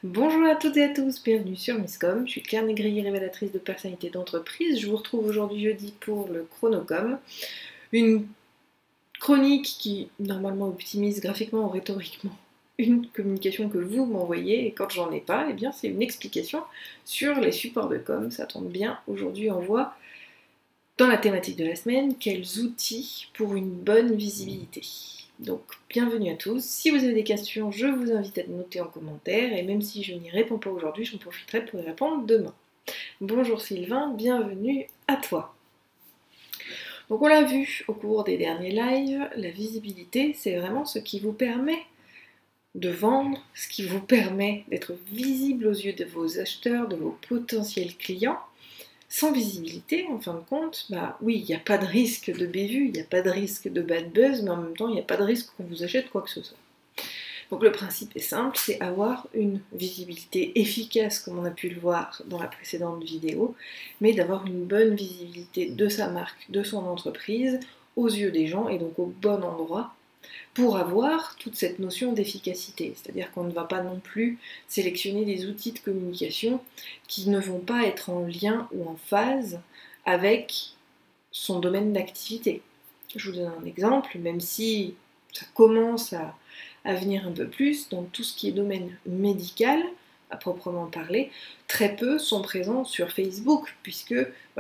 Bonjour à toutes et à tous, bienvenue sur Misscom, je suis Claire Négrier, révélatrice de personnalité d'entreprise. Je vous retrouve aujourd'hui jeudi pour le Chronocom, une chronique qui normalement optimise graphiquement ou rhétoriquement une communication que vous m'envoyez, et quand j'en ai pas, eh bien c'est une explication sur les supports de com. Ça tombe bien, aujourd'hui on voit dans la thématique de la semaine quels outils pour une bonne visibilité. Donc bienvenue à tous, si vous avez des questions, je vous invite à les noter en commentaire, et même si je n'y réponds pas aujourd'hui, j'en profiterai pour y répondre demain. Bonjour Sylvain, bienvenue à toi. Donc on l'a vu au cours des derniers lives, la visibilité c'est vraiment ce qui vous permet de vendre, ce qui vous permet d'être visible aux yeux de vos acheteurs, de vos potentiels clients. Sans visibilité, en fin de compte, bah oui, il n'y a pas de risque de bévue, il n'y a pas de risque de bad buzz, mais en même temps, il n'y a pas de risque qu'on vous achète quoi que ce soit. Donc le principe est simple, c'est avoir une visibilité efficace, comme on a pu le voir dans la précédente vidéo, mais d'avoir une bonne visibilité de sa marque, de son entreprise, aux yeux des gens, et donc au bon endroit, pour avoir toute cette notion d'efficacité. C'est-à-dire qu'on ne va pas non plus sélectionner des outils de communication qui ne vont pas être en lien ou en phase avec son domaine d'activité. Je vous donne un exemple, même si ça commence à venir un peu plus, dans tout ce qui est domaine médical, à proprement parler, très peu sont présents sur Facebook, puisque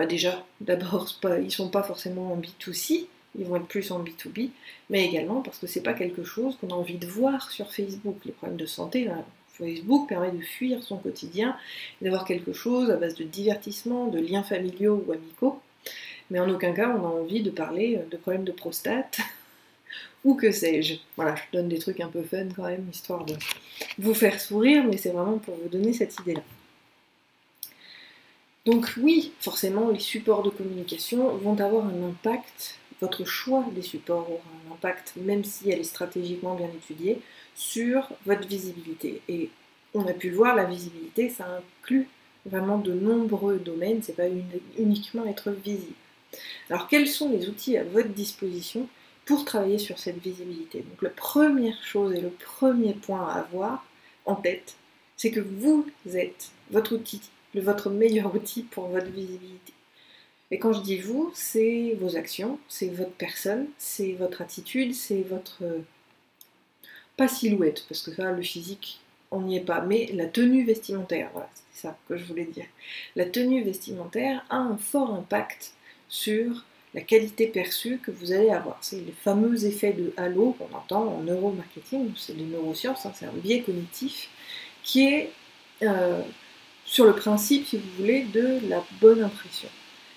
déjà, d'abord, ils ne sont pas forcément en B2C, ils vont être plus en B2B, mais également parce que c'est pas quelque chose qu'on a envie de voir sur Facebook. Les problèmes de santé, là, Facebook permet de fuir son quotidien, d'avoir quelque chose à base de divertissement, de liens familiaux ou amicaux, mais en aucun cas on a envie de parler de problèmes de prostate, ou que sais-je. Voilà, je donne des trucs un peu fun quand même, histoire de vous faire sourire, mais c'est vraiment pour vous donner cette idée-là. Donc oui, forcément, les supports de communication vont avoir un impact, votre choix des supports aura un impact, même si elle est stratégiquement bien étudiée, sur votre visibilité. Et on a pu le voir, la visibilité, ça inclut vraiment de nombreux domaines, c'est pas uniquement être visible. Alors quels sont les outils à votre disposition pour travailler sur cette visibilité? Donc la première chose et le premier point à avoir en tête, c'est que vous êtes votre outil, votre meilleur outil pour votre visibilité. Et quand je dis vous, c'est vos actions, c'est votre personne, c'est votre attitude, c'est votre... pas silhouette, parce que ça, le physique, on n'y est pas, mais la tenue vestimentaire, voilà, c'est ça que je voulais dire. La tenue vestimentaire a un fort impact sur la qualité perçue que vous allez avoir. C'est les fameux effets de halo qu'on entend en neuromarketing, c'est les neurosciences, c'est un biais cognitif qui est sur le principe, si vous voulez, de la bonne impression.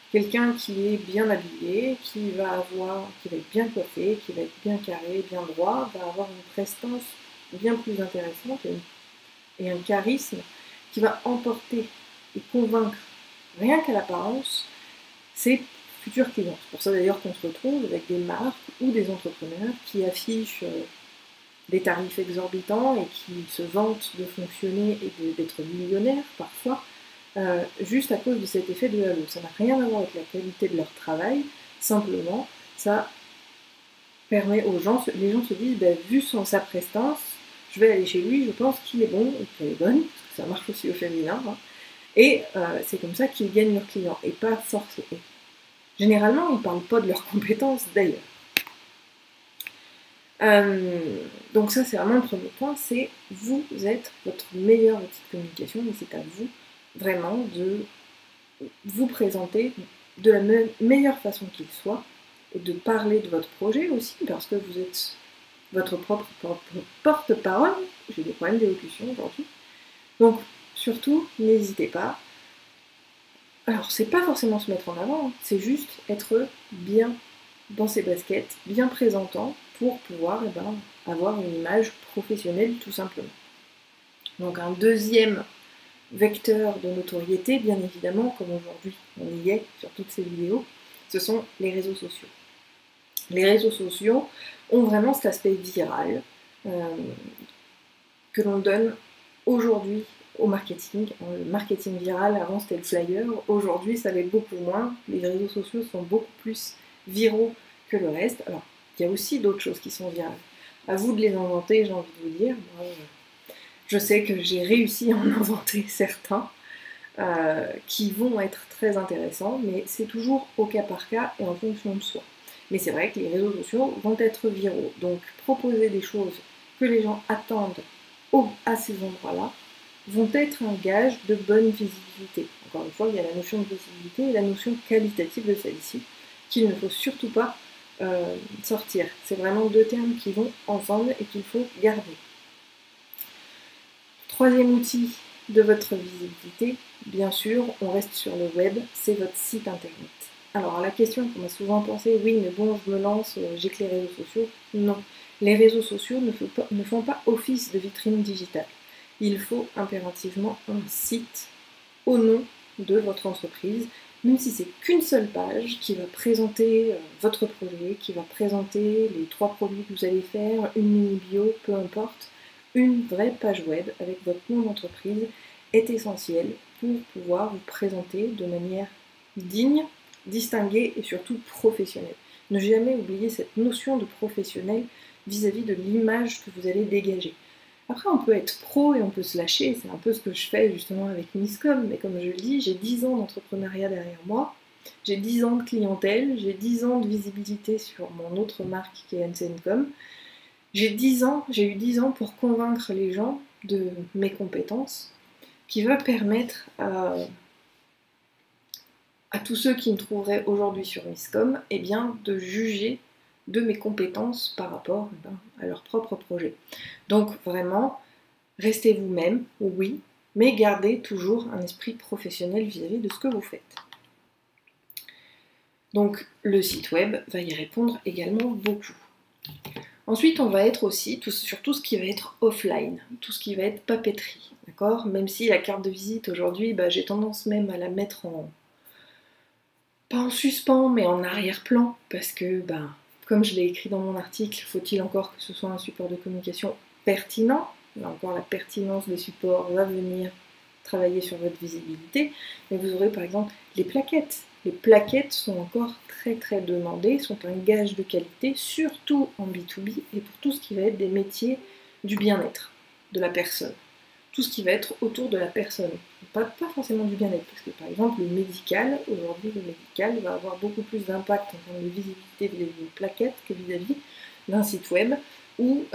Quelqu'un qui est bien habillé, qui va être bien coiffé, qui va être bien carré, bien droit, va avoir une prestance bien plus intéressante et un charisme qui va emporter et convaincre, rien qu'à l'apparence, ses futurs clients. C'est pour ça d'ailleurs qu'on se retrouve avec des marques ou des entrepreneurs qui affichent des tarifs exorbitants et qui se vantent de fonctionner et d'être millionnaires parfois, juste à cause de cet effet de halo. Ça n'a rien à voir avec la qualité de leur travail, simplement ça permet aux gens, les gens se disent, vu sa prestance, je vais aller chez lui, je pense qu'il est bon, et qu'elle est bonne, parce que ça marche aussi au féminin, hein, et c'est comme ça qu'ils gagnent leurs clients, et pas forcément. Généralement, ils ne parlent pas de leurs compétences d'ailleurs. Donc ça c'est vraiment le premier point, c'est vous êtes votre meilleur outil de communication, et c'est à vous vraiment de vous présenter de la meilleure façon qu'il soit, et de parler de votre projet aussi, parce que vous êtes votre propre porte-parole. J'ai des problèmes d'élocution aujourd'hui. Donc surtout, n'hésitez pas. Alors c'est pas forcément se mettre en avant, c'est juste être bien dans ses baskets, bien présentant, pour pouvoir avoir une image professionnelle tout simplement. Donc un deuxième vecteur de notoriété, bien évidemment, comme aujourd'hui on y est sur toutes ces vidéos, ce sont les réseaux sociaux. Les réseaux sociaux ont vraiment cet aspect viral que l'on donne aujourd'hui au marketing. Le marketing viral, avant c'était le flyer, aujourd'hui ça l'est beaucoup moins. Les réseaux sociaux sont beaucoup plus viraux que le reste. Alors, il y a aussi d'autres choses qui sont virales. À vous de les inventer, j'ai envie de vous dire. Je sais que j'ai réussi à en inventer certains qui vont être très intéressants, mais c'est toujours au cas par cas et en fonction de soi. Mais c'est vrai que les réseaux sociaux vont être viraux, donc proposer des choses que les gens attendent à ces endroits-là vont être un gage de bonne visibilité. Encore une fois, il y a la notion de visibilité et la notion qualitative de celle-ci, qu'il ne faut surtout pas sortir. C'est vraiment deux termes qui vont ensemble et qu'il faut garder. Troisième outil de votre visibilité, bien sûr, on reste sur le web, c'est votre site internet. Alors la question qu'on m'a souvent pensé, oui mais bon je me lance, j'ai que les réseaux sociaux. Non, les réseaux sociaux ne font pas office de vitrine digitale. Il faut impérativement un site au nom de votre entreprise, même si c'est qu'une seule page qui va présenter votre projet, qui va présenter les 3 produits que vous allez faire, une mini-bio, peu importe. Une vraie page web avec votre nom d'entreprise est essentielle pour pouvoir vous présenter de manière digne, distinguée et surtout professionnelle. Ne jamais oublier cette notion de professionnel vis-à-vis de l'image que vous allez dégager. Après, on peut être pro et on peut se lâcher, c'est un peu ce que je fais justement avec Miscom, mais comme je le dis, j'ai 10 ans d'entrepreneuriat derrière moi, j'ai 10 ans de clientèle, j'ai 10 ans de visibilité sur mon autre marque qui est NCNcom. J'ai eu 10 ans pour convaincre les gens de mes compétences, qui va permettre à tous ceux qui me trouveraient aujourd'hui sur Miscom, eh bien, de juger de mes compétences par rapport à leur propre projet. Donc vraiment, restez vous-même, oui, mais gardez toujours un esprit professionnel vis-à-vis de ce que vous faites. Donc le site web va y répondre également beaucoup. Ensuite, on va être aussi sur tout ce qui va être offline, tout ce qui va être papeterie, d'accord? Même si la carte de visite aujourd'hui, j'ai tendance même à la mettre pas en suspens, mais en arrière-plan, parce que, comme je l'ai écrit dans mon article, faut-il encore que ce soit un support de communication pertinent? Là encore, la pertinence des supports va venir travailler sur votre visibilité, mais vous aurez par exemple les plaquettes. Les plaquettes sont encore très très demandées, sont un gage de qualité, surtout en B2B et pour tout ce qui va être des métiers du bien-être de la personne. Tout ce qui va être autour de la personne. Pas forcément du bien-être, parce que par exemple le médical, aujourd'hui le médical va avoir beaucoup plus d'impact en termes de visibilité vis-à-vis d'une plaquette que vis-à-vis d'un site web ou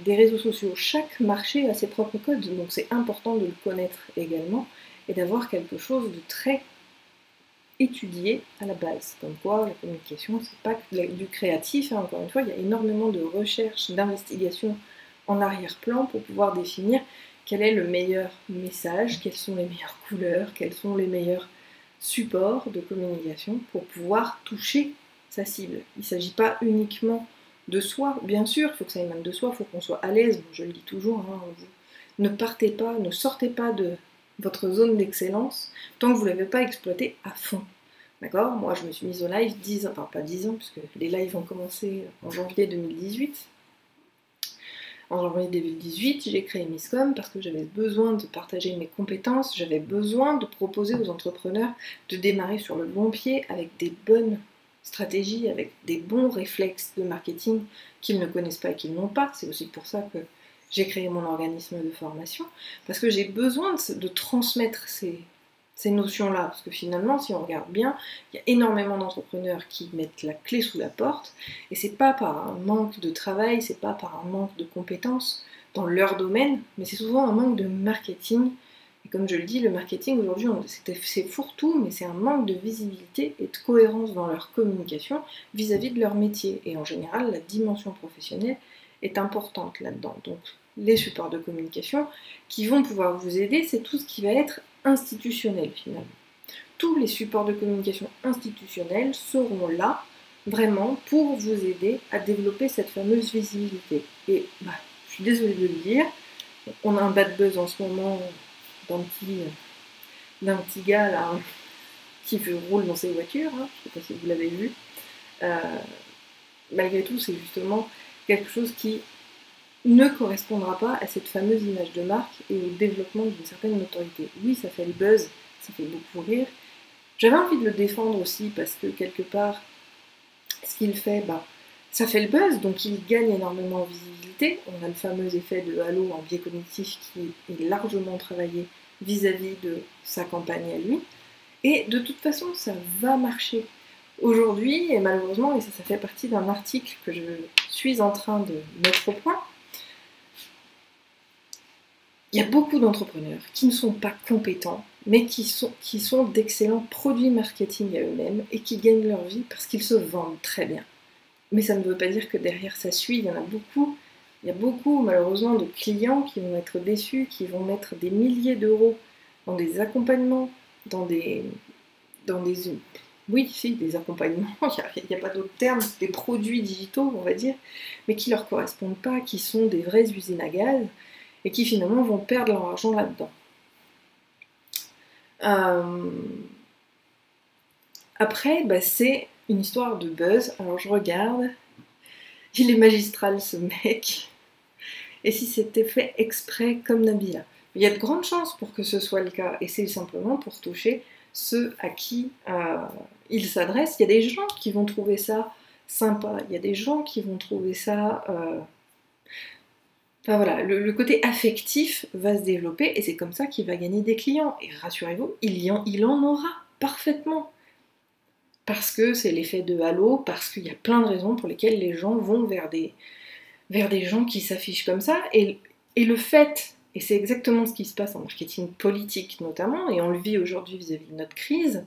des réseaux sociaux. Chaque marché a ses propres codes, donc c'est important de le connaître également et d'avoir quelque chose de très étudié à la base. Comme quoi, la communication, c'est pas que du créatif, hein. Encore une fois, il y a énormément de recherche, d'investigation en arrière-plan pour pouvoir définir quel est le meilleur message, quelles sont les meilleures couleurs, quels sont les meilleurs supports de communication pour pouvoir toucher sa cible. Il ne s'agit pas uniquement de soi, bien sûr, il faut que ça émane de soi, il faut qu'on soit à l'aise, bon, je le dis toujours, hein, ne partez pas, ne sortez pas de votre zone d'excellence tant que vous ne l'avez pas exploité à fond. D'accord? Moi, je me suis mise au live 10 ans, enfin pas 10 ans, puisque les lives ont commencé en janvier 2018. En janvier 2018, j'ai créé Miscom parce que j'avais besoin de partager mes compétences, j'avais besoin de proposer aux entrepreneurs de démarrer sur le bon pied avec des bonnes stratégies, avec des bons réflexes de marketing qu'ils ne connaissent pas et qu'ils n'ont pas. C'est aussi pour ça que j'ai créé mon organisme de formation, parce que j'ai besoin de transmettre ces notions-là, parce que finalement, si on regarde bien, il y a énormément d'entrepreneurs qui mettent la clé sous la porte, et c'est pas par un manque de travail, c'est pas par un manque de compétences dans leur domaine, mais c'est souvent un manque de marketing. Et comme je le dis, le marketing aujourd'hui, c'est fourre-tout, mais c'est un manque de visibilité et de cohérence dans leur communication vis-à-vis de leur métier. Et en général, la dimension professionnelle est importante là-dedans. Donc les supports de communication qui vont pouvoir vous aider, c'est tout ce qui va être institutionnel finalement. Tous les supports de communication institutionnels seront là vraiment pour vous aider à développer cette fameuse visibilité. Et je suis désolée de le dire, on a un bad buzz en ce moment d'un petit gars là qui roule dans ses voitures, hein, je ne sais pas si vous l'avez vu. Malgré tout, c'est justement quelque chose qui ne correspondra pas à cette fameuse image de marque et au développement d'une certaine notoriété. Oui, ça fait le buzz, ça fait beaucoup rire. J'avais envie de le défendre aussi parce que quelque part, ce qu'il fait, Ça fait le buzz, donc il gagne énormément en visibilité. On a le fameux effet de halo en biais cognitif qui est largement travaillé vis-à-vis de sa campagne à lui. Et de toute façon, ça va marcher. Aujourd'hui, et malheureusement, et ça fait partie d'un article que je suis en train de mettre au point, il y a beaucoup d'entrepreneurs qui ne sont pas compétents, mais qui sont d'excellents produits marketing à eux-mêmes et qui gagnent leur vie parce qu'ils se vendent très bien. Mais ça ne veut pas dire que derrière ça suit, il y en a beaucoup. Il y a beaucoup malheureusement de clients qui vont être déçus, qui vont mettre des milliers d'euros dans des accompagnements, dans des oui, si, des accompagnements, il n'y a pas d'autre terme, des produits digitaux, on va dire, mais qui ne leur correspondent pas, qui sont des vraies usines à gaz, et qui finalement vont perdre leur argent là-dedans. Après, c'est une histoire de buzz. Alors je regarde, il est magistral ce mec, et si c'était fait exprès comme Nabila. Il y a de grandes chances pour que ce soit le cas, et c'est simplement pour toucher ceux à qui il s'adresse. Il y a des gens qui vont trouver ça sympa, il y a des gens qui vont trouver ça... Enfin voilà, le côté affectif va se développer et c'est comme ça qu'il va gagner des clients. Et rassurez-vous, il en aura parfaitement. Parce que c'est l'effet de halo, parce qu'il y a plein de raisons pour lesquelles les gens vont vers des gens qui s'affichent comme ça. Et le fait, et c'est exactement ce qui se passe en marketing politique notamment, et on le vit aujourd'hui vis-à-vis de notre crise,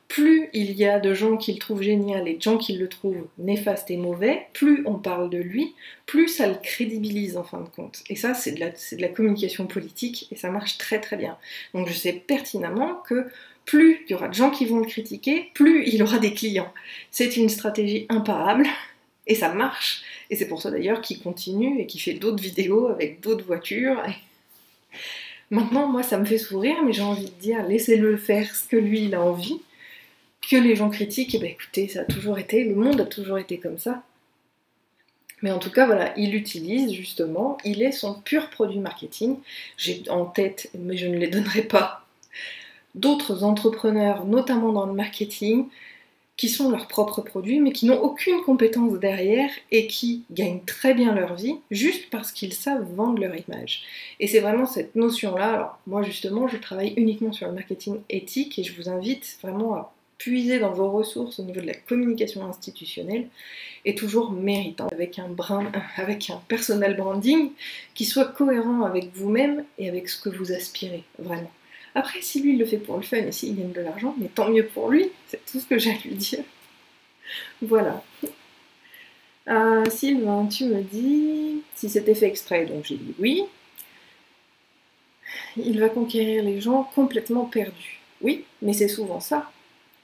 plus il y a de gens qui le trouvent génial et de gens qui le trouvent néfaste et mauvais, plus on parle de lui, plus ça le crédibilise en fin de compte. Et ça, c'est de la communication politique et ça marche très très bien. Donc je sais pertinemment que plus il y aura de gens qui vont le critiquer, plus il aura des clients. C'est une stratégie imparable et ça marche. Et c'est pour ça d'ailleurs qu'il continue et qu'il fait d'autres vidéos avec d'autres voitures. Maintenant, moi, ça me fait sourire, mais j'ai envie de dire, laissez-le faire ce que lui, il a envie. Que les gens critiquent, écoutez, ça a toujours été, le monde a toujours été comme ça. Mais en tout cas, voilà, il l'utilise justement, il est son pur produit marketing. J'ai en tête, mais je ne les donnerai pas, d'autres entrepreneurs, notamment dans le marketing, qui sont leurs propres produits, mais qui n'ont aucune compétence derrière et qui gagnent très bien leur vie, juste parce qu'ils savent vendre leur image. Et c'est vraiment cette notion-là, alors moi justement, je travaille uniquement sur le marketing éthique et je vous invite vraiment à puiser dans vos ressources au niveau de la communication institutionnelle est toujours méritant, avec un personal branding qui soit cohérent avec vous-même et avec ce que vous aspirez, vraiment. Après, si lui il le fait pour le fun et s'il gagne de l'argent, mais tant mieux pour lui, c'est tout ce que j'ai à lui dire. Voilà. Sylvain, tu me dis si c'était fait exprès, donc j'ai dit oui. Il va conquérir les gens complètement perdus. Oui, mais c'est souvent ça.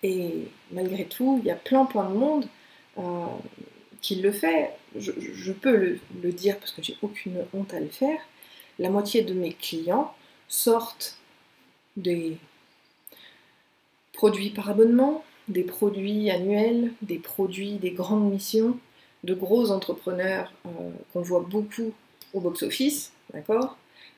Et malgré tout, il y a plein de monde qui le fait. Je peux le dire parce que j'ai aucune honte à le faire. La moitié de mes clients sortent des produits par abonnement, des produits annuels, des produits, des grandes missions, de gros entrepreneurs qu'on voit beaucoup au box-office, d'accord,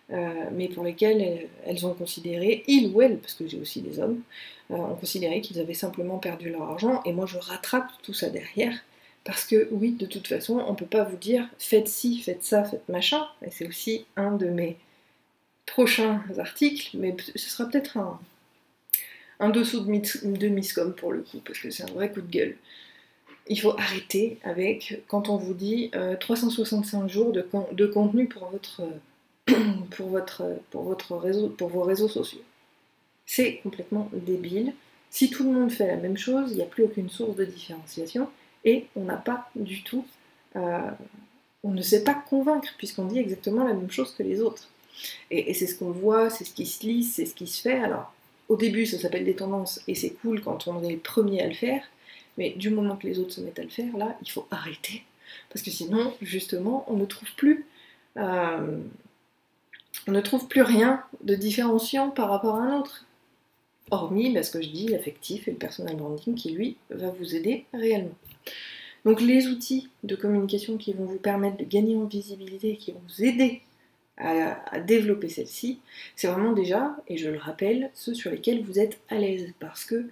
mais pour lesquels elles ont considéré, ils ou elles, parce que j'ai aussi des hommes, ont considéré qu'ils avaient simplement perdu leur argent, et moi je rattrape tout ça derrière, parce que oui, de toute façon, on ne peut pas vous dire faites ci, faites ça, faites machin, et c'est aussi un de mes prochains articles, mais ce sera peut-être un dessous de Miscom pour le coup, parce que c'est un vrai coup de gueule. Il faut arrêter avec, quand on vous dit 365 jours de contenu pour vos réseaux sociaux. C'est complètement débile. Si tout le monde fait la même chose, il n'y a plus aucune source de différenciation et on n'a pas du tout... on ne sait pas convaincre puisqu'on dit exactement la même chose que les autres. Et c'est ce qu'on voit, c'est ce qui se lit, c'est ce qui se fait. Alors, au début, ça s'appelle des tendances et c'est cool quand on est le premier à le faire, mais du moment que les autres se mettent à le faire, là, il faut arrêter. Parce que sinon, justement, on ne trouve plus rien de différenciant par rapport à un autre. Hormis ce que je dis, l'affectif et le personal branding qui, lui, va vous aider réellement. Donc les outils de communication qui vont vous permettre de gagner en visibilité, qui vont vous aider à développer celle-ci, c'est vraiment déjà, et je le rappelle, ceux sur lesquels vous êtes à l'aise. Parce que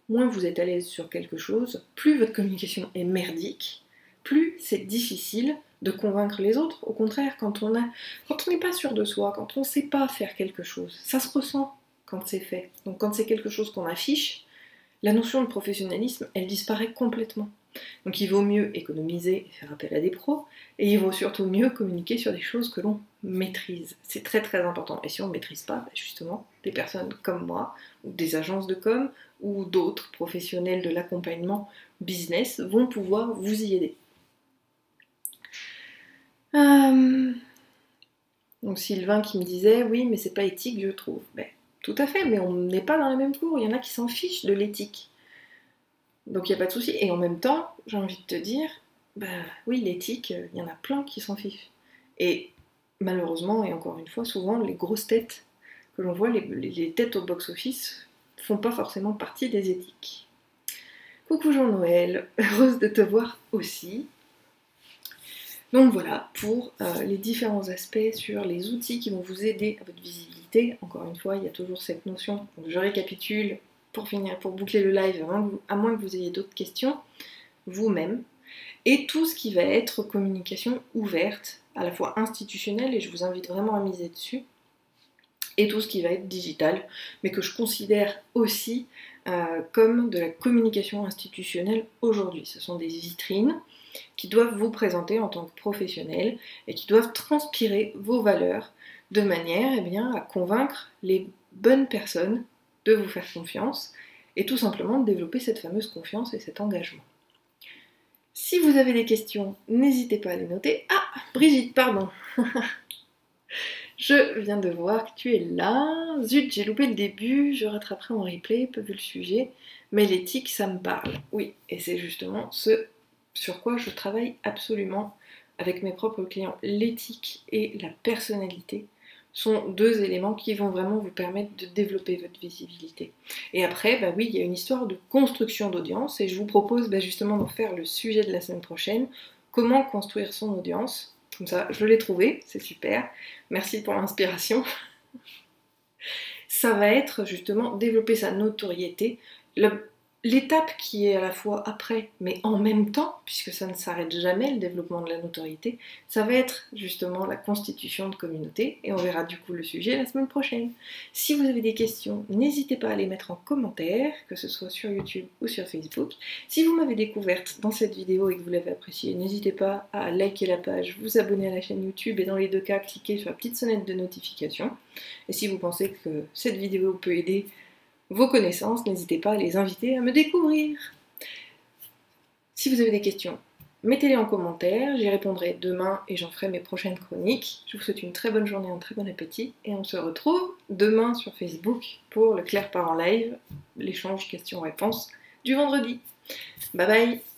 moins vous êtes à l'aise sur quelque chose, plus votre communication est merdique, plus c'est difficile de convaincre les autres. Au contraire, quand on n'est pas sûr de soi, quand on ne sait pas faire quelque chose, ça se ressent quand c'est fait. Donc quand c'est quelque chose qu'on affiche, la notion de professionnalisme, elle disparaît complètement. Donc il vaut mieux économiser et faire appel à des pros, et il vaut surtout mieux communiquer sur des choses que l'on maîtrise. C'est très très important. Et si on ne maîtrise pas, justement, des personnes comme moi, ou des agences de com, ou d'autres professionnels de l'accompagnement business vont pouvoir vous y aider. Donc Sylvain qui me disait, oui, mais c'est pas éthique, je trouve. Ben, tout à fait, mais on n'est pas dans la même cour. Il y en a qui s'en fichent de l'éthique. Donc il n'y a pas de souci. Et en même temps, j'ai envie de te dire, bah oui, l'éthique, il y en a plein qui s'en fichent. Et malheureusement, et encore une fois, souvent, les grosses têtes que l'on voit, les têtes au box-office, font pas forcément partie des éthiques. Coucou Jean-Noël, heureuse de te voir aussi. Donc voilà, pour les différents aspects sur les outils qui vont vous aider à votre visibilité. Encore une fois, il y a toujours cette notion, donc je récapitule pour finir, pour boucler le live, à moins que vous ayez d'autres questions, vous-même, et tout ce qui va être communication ouverte, à la fois institutionnelle, et je vous invite vraiment à miser dessus, et tout ce qui va être digital, mais que je considère aussi comme de la communication institutionnelle aujourd'hui. Ce sont des vitrines qui doivent vous présenter en tant que professionnel et qui doivent transpirer vos valeurs de manière à convaincre les bonnes personnes de vous faire confiance et tout simplement de développer cette fameuse confiance et cet engagement. Si vous avez des questions, n'hésitez pas à les noter. Ah, Brigitte, pardon. Je viens de voir que tu es là. Zut, j'ai loupé le début, je rattraperai en replay, pas vu le sujet. Mais l'éthique, ça me parle. Oui, et c'est justement ce sur quoi je travaille absolument avec mes propres clients. L'éthique et la personnalité sont deux éléments qui vont vraiment vous permettre de développer votre visibilité. Et après, bah oui, il y a une histoire de construction d'audience et je vous propose justement d'en faire le sujet de la semaine prochaine. Comment construire son audience? Comme ça, je l'ai trouvé, c'est super. Merci pour l'inspiration. Ça va être justement développer sa notoriété. L'étape qui est à la fois après, mais en même temps, puisque ça ne s'arrête jamais, le développement de la notoriété, ça va être justement la constitution de communauté, et on verra du coup le sujet la semaine prochaine. Si vous avez des questions, n'hésitez pas à les mettre en commentaire, que ce soit sur YouTube ou sur Facebook. Si vous m'avez découverte dans cette vidéo et que vous l'avez appréciée, n'hésitez pas à liker la page, vous abonner à la chaîne YouTube, et dans les deux cas, cliquez sur la petite sonnette de notification. Et si vous pensez que cette vidéo peut aider vos connaissances, n'hésitez pas à les inviter à me découvrir. Si vous avez des questions, mettez-les en commentaire, j'y répondrai demain et j'en ferai mes prochaines chroniques. Je vous souhaite une très bonne journée, un très bon appétit et on se retrouve demain sur Facebook pour le Claire part en live, l'échange questions-réponses du vendredi. Bye bye!